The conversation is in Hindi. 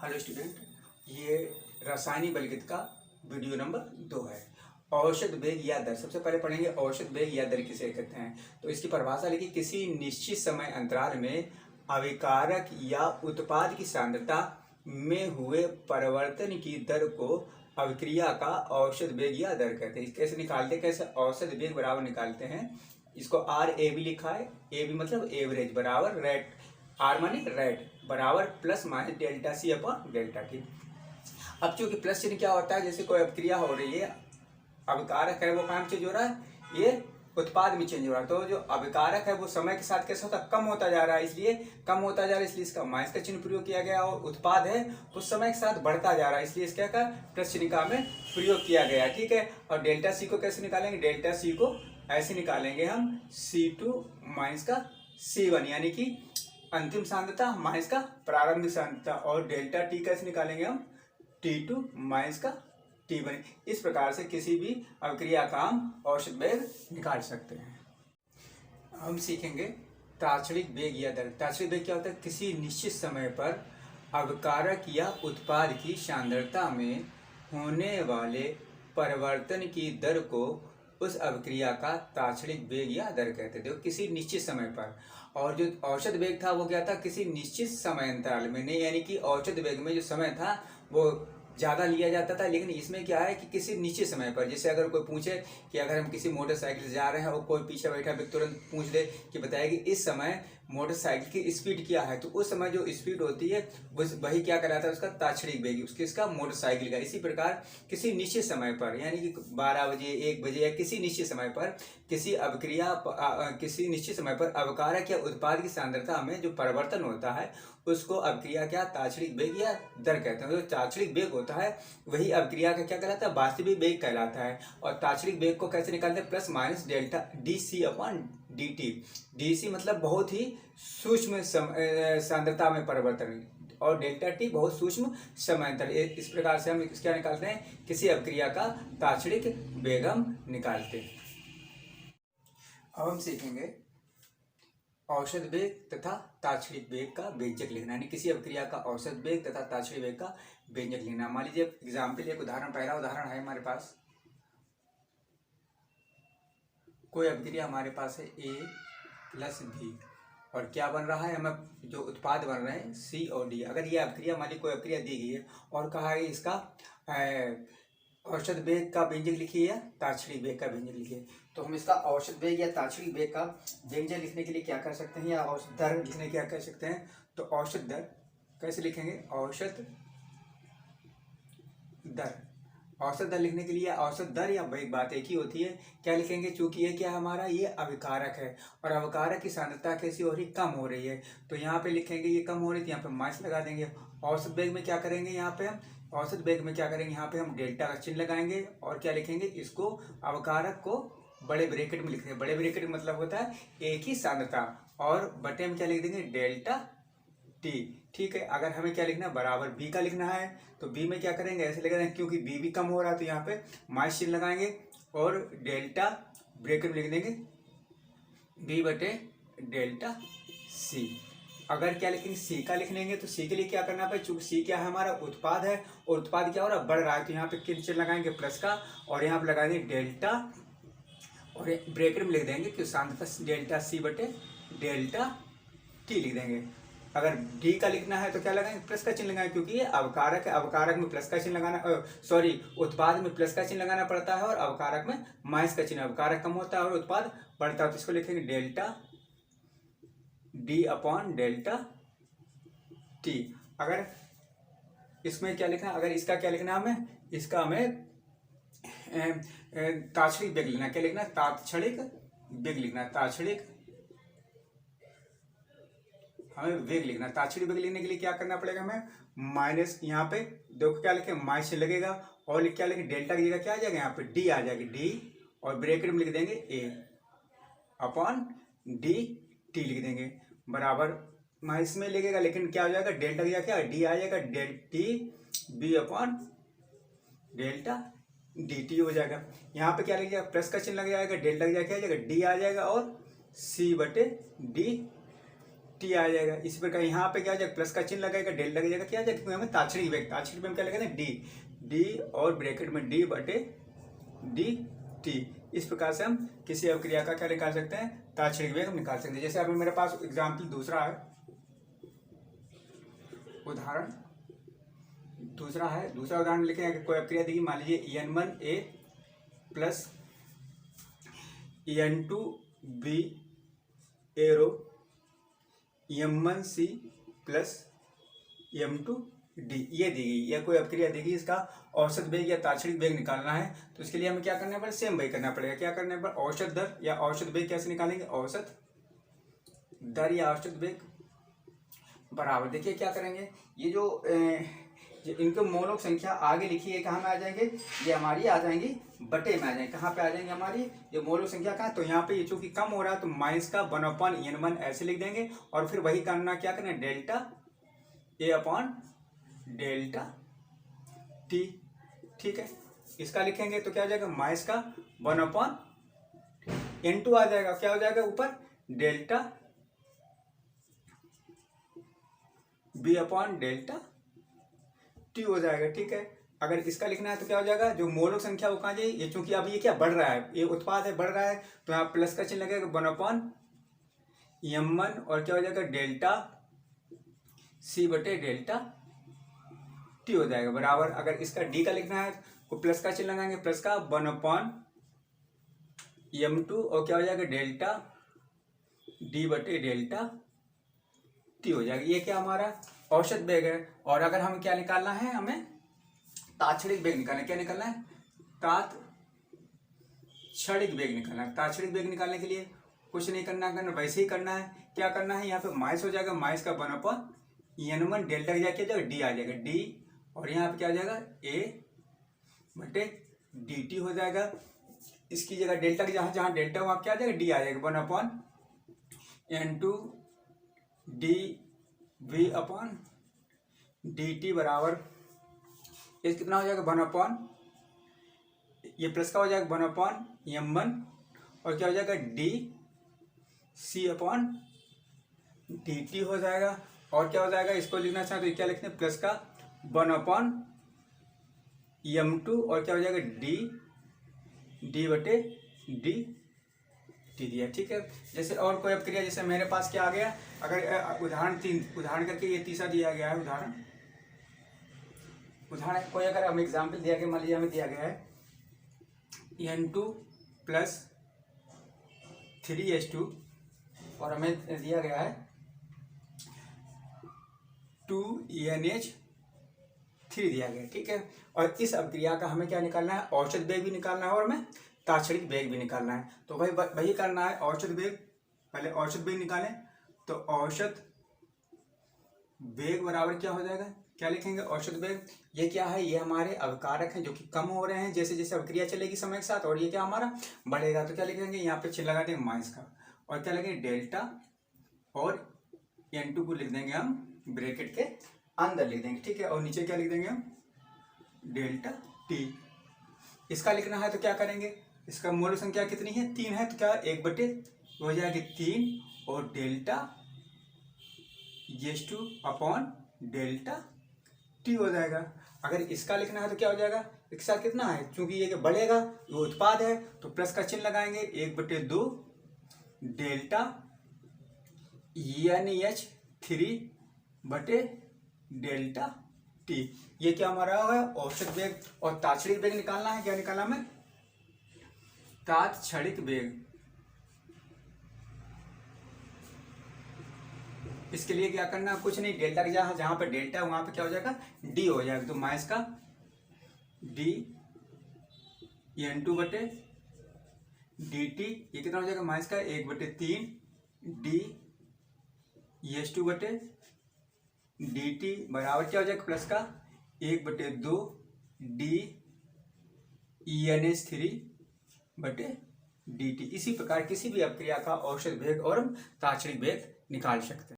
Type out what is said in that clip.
हेलो स्टूडेंट, ये रासायनिक बलगत का वीडियो नंबर 2 है। औसत वेग या दर, सबसे पहले पढ़ेंगे औसत वेग या दर किसे कहते हैं। तो इसकी परिभाषा लिखी, किसी निश्चित समय अंतराल में अभिकारक या उत्पाद की सांद्रता में हुए परिवर्तन की दर को अभिक्रिया का औसत वेग या दर कहते हैं। कैसे निकालते हैं, कैसे औसत वेग बराबर निकालते हैं। इसको आर ए बी लिखा है, ए बी मतलब एवरेज बराबर रेट, आर माने रेट बराबर plus minus delta C upon delta T. अब चूंकि प्लस चिन्ह क्या होता है, जैसे कोई अभिक्रिया हो रही है, अभिकारक है वो काम चेंज हो रहा है, ये उत्पाद में चेंज हो रहा है। तो जो अभिकारक है वो समय के साथ कैसे होता है, कम होता जा रहा है, इसलिए कम होता जा रहा है, इसलिए इसका माइनस का चिन्ह प्रयोग किया गया। और उत्पाद है वो समय के साथ बढ़ता जा रहा है, इसलिए इसका का प्लस चिन्ह का में प्रयोग किया गया। ठीक है। और डेल्टा सी को कैसे निकालेंगे, डेल्टा सी को ऐसे निकालेंगे हम C2 माइनस का C1, यानी कि अंतिम सांद्रता माइनस का प्रारंभिक सांद्रता। और डेल्टा टी कैसे निकालेंगे हम, T2 माइनस का T1। इस प्रकार से किसी भी अभिक्रिया का हम औसत वेग निकाल सकते हैं। हम सीखेंगे तात्क्षणिक वेग या दर। तात्क्षणिक वेग क्या होता है, किसी निश्चित समय पर अभिकारक या उत्पाद की सांद्रता में होने वाले परिवर्तन की दर को उस अभिक्रिया का तात्क्षणिक वेग या दर कहते थे, किसी निश्चित समय पर। और जो औसत वेग था वो क्या था, किसी निश्चित समय अंतराल में नहीं, यानी कि औसत वेग में जो समय था वो ज़्यादा लिया जाता था, लेकिन इसमें क्या है कि किसी निश्चित समय पर। जैसे अगर कोई पूछे कि अगर हम किसी मोटरसाइकिल से जा रहे हैं और कोई पीछे बैठा व्यक्ति तुरंत पूछ दे कि बताएगी इस समय मोटरसाइकिल की स्पीड क्या है, तो उस समय जो स्पीड होती है वही क्या कहलाता है, उसका तात्क्षणिक वेग, उसके इसका मोटरसाइकिल का। इसी प्रकार किसी निश्चित समय पर, यानी कि 12 बजे 1 बजे या किसी निश्चित समय पर किसी अभिक्रिया किसी निश्चित समय पर अभिकारक या उत्पाद की सांद्रता में जो परिवर्तन होता है उसको अभिक्रिया क्या, तात्क्षणिक वेग या दर कहते हैं। जो तात्क्षणिक वेग होता है वही अभिक्रिया का क्या कहलाता है, वास्तविक वेग कहलाता है। और तात्क्षणिक वेग को कैसे निकालते हैं, plus minus delta D C upon D T. D C मतलब बहुत ही सूक्ष्म सांद्रता में परिवर्तन, और डेल्टा टी बहुत सूक्ष्म समांतर। इस प्रकार से हम क्या निकालते हैं, किसी अभिक्रिया का तात्क्षणिक वेग हम निकालते हैं। अब हम सीखेंगे औसत वेग तथा तात्क्षणिक वेग का व्यंजक लिखना, यानी किसी अभिक्रिया का औसत वेग तथा तात्क्षणिक वेग का व्यंजक लिखना। मान लीजिए एग्जाम्पल, एक उदाहरण, पहला उदाहरण है हमारे पास, कोई अभिक्रिया हमारे पास है A प्लस B, और क्या बन रहा है, हमें जो उत्पाद बन रहे हैं C और D। अगर ये अभिक्रिया, मान लीजिए कोई अभिक्रिया दी गई है और कहा है इसका औसत वेग का व्यंजक लिखिए या तात्क्षणिक वेग का व्यंजक लिखिए, तो हम इसका औसत वेग या तात्क्षणिक वेग का व्यंजक लिखने के लिए क्या कर सकते हैं, या औसत दर लिखने क्या कर सकते हैं। तो औसत दर कैसे लिखेंगे, औसत दर, औसत दर लिखने के लिए औसत दर या एक बात एक ही होती है, क्या लिखेंगे, चूंकि ये क्या हमारा, ये अभिकारक है और अभिकारक की सांद्रता कैसी हो रही, कम हो रही है, तो यहाँ पे लिखेंगे ये कम हो रही है, तो यहाँ पे माइनस लगा देंगे। औसत वेग में क्या करेंगे, यहाँ पे हम औसत वेग में क्या करेंगे, यहाँ पे हम डेल्टा का चिन्ह लगाएंगे और क्या लिखेंगे, इसको अभिकारक को बड़े ब्रैकेट में लिखेंगे। बड़े ब्रैकेट में मतलब होता है एक ही सांद्रता, और बटे में क्या लिख देंगे, डेल्टा टी। ठीक है। अगर हमें क्या लिखना है, बराबर बी का लिखना है, तो बी में क्या करेंगे, ऐसे लिख देंगे, क्योंकि बी भी कम हो रहा है तो यहाँ पे माइनस चिन्ह लगाएंगे और डेल्टा ब्रैकेट में लिख देंगे बी बटे डेल्टा सी। अगर क्या लिखेंगे, सी का लिख लेंगे, तो सी के लिए क्या करना है, चूंकि सी क्या है, हमारा उत्पाद है और उत्पाद क्या हो रहा है, बढ़ रहा है, तो यहाँ पे किन चिन्ह लगाएंगे, प्लस का, और यहाँ पे लगा देंगे डेल्टा, और ब्रैकेट में लिख देंगे कि सांद्रता डेल्टा सी बटे डेल्टा टी लिख देंगे। अगर डी का लिखना है तो क्या लगाएंगे, प्लस का चिन्ह लगाएंगे, क्योंकि ये अवकारक है, अवकारक में प्लस का चिन्ह लगाना, सॉरी, उत्पाद में प्लस का चिन्ह लगाना पड़ता है और अवकारक में माइनस का चिन्ह। अवकारक कम होता है और उत्पाद बढ़ता है, तो इसको लिखेंगे delta D upon delta T. अगर इसमें क्या लिखना, अगर इसका क्या लिखना, हमें इसका हमें तात्क्षणिक वेग लिखना, क्या लिखना, तात्क्षणिक वेग लिखना, तात्क्षणिक हमें वेग लिखना। तात्क्षणिक वेग लिखने के लिए क्या करना पड़ेगा, हमें माइनस, यहाँ पे देखो क्या लिखे, माइनस लगेगा, और क्या लिखे, डेल्टा की जगह क्या आ जाएगा, यहाँ पे डी आ जाएगी, डी, और ब्रैकेट में लिख देंगे ए अपॉन डी टी लिख देंगे, बराबर माइनस में लगेगा, लेकिन क्या हो जाएगा, डेल्टा की जगह क्या डी आ जाएगा, del T B upon delta D T हो जाएगा। यहाँ पे क्या लिख जाएगा, प्लस का चिन्ह लग जाएगा, डेल्टा की जगह क्या आ जाएगा, डी आ जाएगा, और सी बटे डी टी आ जाएगा। इसी प्रकार यहाँ पे क्या आ जाएगा, प्लस का चिन्ह लगेगा, डेल लग जाएगा, क्या आ जाएगा, क्योंकि हमें ताक्षणिक वेग, ताक्षणिक वेग क्या लगेगा, डी, डी और ब्रैकेट में डी बटे डी टी। इस प्रकार से हम किसी अवक्रिया का क्या निकाल सकते हैं, ताक्षणिक वेग हम निकाल सकते हैं। जैसे अभी मेरे पास एग्जाम्पल दूसरा है, उदाहरण दूसरा उदाहरण लिखे हैं। कोई अवक्रिया दी, मान लीजिए En1A plus En2B arrow M1C plus M2D ये दी गई, यह कोई अवक्रिया दी गई। इसका औसत वेग या ताक्षणिक वेग निकालना है, तो इसके लिए हमें क्या करना पड़ेगा, सेम वही करना पड़ेगा। क्या करना पड़ेगा, औसत दर या औसत वेग कैसे निकालेंगे, औसत दर या औसत वेग बराबर, देखिए क्या करेंगे, ये जो इनको मोलों की संख्या आगे लिखी है, कहाँ में आ जाएंगे, ये हमारी आ जाएंगी बटे में आ जाएंगे। कहाँ पे आ जाएंगे हमारी ये मोलों की संख्या, कहाँ, तो यहाँ पे ये चूंकि कम हो रहा है तो माइनस का 1/n1 ऐसे लिख देंगे, और फिर वही करना, क्या करना है, delta A upon delta T, ठीक है। इसका लिखेंगे तो क्या हो जाएगा, माइनस का 1/n2 आ जाएगा, क्या हो जाएगा ऊपर, delta B upon delta T हो जाएगा, ठीक है। अगर इसका लिखना है तो क्या हो जाएगा, जो मोलों की संख्या वो कहाँ जाएगी, ये चूंकि अब ये क्या बढ़ रहा है, ये उत्पाद है, बढ़ रहा है, तो यहाँ प्लस का चिन्ह लगेगा 1/m1 और क्या हो जाएगा, डेल्टा C बटे डेल्टा टी हो जाएगा बराबर। अगर इसका डी का लिखना है तो प्लस का चिन्ह लगाएंगे, प्लस का 1/m2 और क्या हो जाएगा, डेल्टा डी बटे डेल्टा टी हो जाएगा। ये क्या हमारा औसत वेग है। और अगर हमें क्या निकालना है, हमें ताक्षणिक वेग निकालना है, क्या निकालना है, ताक्षणिक वेग निकालना है। ताक्षणिक वेग निकालने के लिए कुछ नहीं करना वैसे ही करना है। क्या करना है, यहाँ पे माइनस हो जाएगा, माइनस का 1/n1 डेल्टा क्या जाएगा, डी आ जाएगा, डी, और यहाँ पे क्या आ जाएगा, ए बटे डी टी हो जाएगा। इसकी जगह डेल्टा की जहाँ जहाँ डेल्टा वहाँ क्या आ जाएगा, डी आ जाएगा, 1/n2 D V upon D T बराबर, ये कितना हो जाएगा, 1/, ये प्लस का हो जाएगा 1/m1 और क्या हो जाएगा, D C upon D T हो जाएगा। और क्या हो जाएगा, इसको लिखना चाहे तो क्या लिखते हैं, प्लस का 1/m2 और क्या हो जाएगा, डी डी बटे डी टी दिया, ठीक है। जैसे और कोई अवक्रिया, जैसे मेरे पास क्या आ गया, अगर उदाहरण करके ये तीसरा दिया गया है, उदाहरण कोई अगर हम एग्जाम्पल दिया गया, मान लीजिए हमें दिया गया है N2 प्लस 3H2 और हमें दिया गया है 2NH3 दिया गया, ठीक है। और इस अवक्रिया का हमें क्या निकालना है, औसत वेग भी निकालना है और हमें ताक्षणिक वेग भी निकालना है। तो वही करना है, औसत वेग, पहले औसत वेग निकालें, तो औसत वेग बराबर क्या हो जाएगा, क्या लिखेंगे, औसत वेग, ये क्या है, ये हमारे अवकारक हैं जो कि कम हो रहे हैं जैसे जैसे अवक्रिया चलेगी समय के साथ, और ये क्या हमारा बढ़ेगा, तो क्या लिखेंगे, यहाँ पे चिन्ह लगा देंगे माइनस का, और क्या लगेंगे, डेल्टा, और N2 को लिख देंगे हम ब्रैकेट के अंदर लिख देंगे, ठीक है। और नीचे क्या लिख देंगे हम, डेल्टा टी। इसका लिखना है तो क्या करेंगे, इसका मूल संख्या कितनी है, 3 है, तो क्या 1/, हो जाएगी 3 और delta H2 upon delta T हो जाएगा। अगर इसका लिखना है तो क्या हो जाएगा, इसका कितना है, चूंकि ये बढ़ेगा, ये उत्पाद है, तो प्लस का चिन्ह लगाएंगे, 1/2 डेल्टा NH3 बटे डेल्टा टी। ये क्या हमारा है, औसत वेग। और ताक्षणिक वेग निकालना है, क्या निकालना हमें, ताक्षणिक वेग। इसके लिए क्या करना, कुछ नहीं, डेल्टा के जहाँ जहाँ पे डेल्टा है वहाँ पे क्या हो जाएगा, डी हो जाएगा, तो माइनस का डी N2 बटे डी टी, ये कितना हो जाएगा, माइनस का 1/3 डी H2 बटे डी टी बराबर क्या हो जाएगा, प्लस का 1/2 डी NH3 बटे डी टी। इसी प्रकार किसी भी अवक्रिया का औसत वेग और हम ताक्षणिक वेग निकाल सकते हैं।